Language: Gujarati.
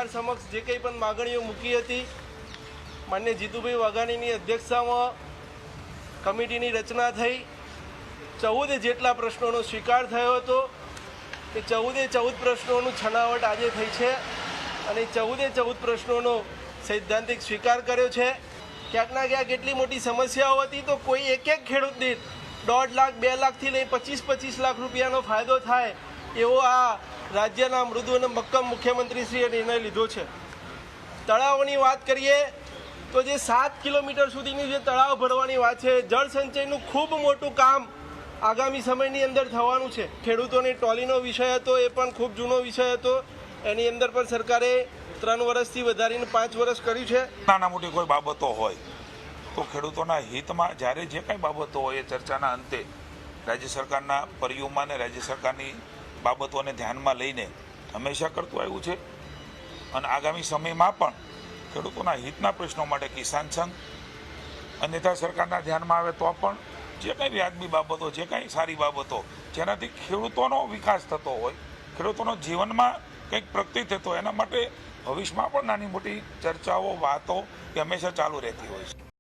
સમક્ષ જે કંઈ પણ માગણીઓ મૂકી હતી, માન્ય જીતુભાઈ વાઘાણીની અધ્યક્ષતામાં કમિટીની રચના થઈ, 14 જેટલા પ્રશ્નોનો સ્વીકાર થયો હતો। એ 14 પ્રશ્નોનું છણાવટ આજે થઈ છે અને 14 પ્રશ્નોનો સૈદ્ધાંતિક સ્વીકાર કર્યો છે। ક્યાંકના ક્યાંક એટલી મોટી સમસ્યાઓ હતી તો કોઈ એક ખેડૂત દીઠ 1.5 લાખ 2 લાખથી લઈ 25 લાખ રૂપિયાનો ફાયદો થાય એવો આ રાજ્યના મૃદુ અને મક્કમ મુખ્યમંત્રીશ્રીએ નિર્ણય લીધો છે। તળાવોની વાત કરીએ તો જે 7 કિલોમીટર સુધીની જે તળાવ ભરવાની વાત છે, જળ સંચયનું ખૂબ મોટું કામ આગામી સમયની અંદર થવાનું છે। ખેડૂતોની ટોલીનો વિષય હતો, એ પણ ખૂબ જૂનો વિષય હતો, એની અંદર પણ સરકારે 3 વર્ષથી વધારીને 5 વર્ષ કર્યું છે। નાના મોટી કોઈ બાબતો હોય તો ખેડૂતોના હિતમાં જ્યારે જે કાંઈ બાબતો હોય એ ચર્ચાના અંતે રાજ્ય સરકારના પરિયુમાં અને રાજ્ય સરકારની બાબતોને ધ્યાનમાં લઈને હંમેશા કરતું આવ્યું છે અને આગામી સમયમાં પણ ખેડૂતોના હિતના પ્રશ્નો માટે કિસાન સંઘ અન્યથા સરકારના ધ્યાનમાં આવે તો પણ જે કંઈ વ્યાજબી બાબતો, જે કંઈ સારી બાબતો જેનાથી ખેડૂતોનો વિકાસ થતો હોય, ખેડૂતોનો જીવનમાં કંઈક પ્રગતિ થતો હોય, એના માટે ભવિષ્યમાં પણ નાની મોટી ચર્ચાઓ, વાતો એ હંમેશા ચાલુ રહેતી હોય છે।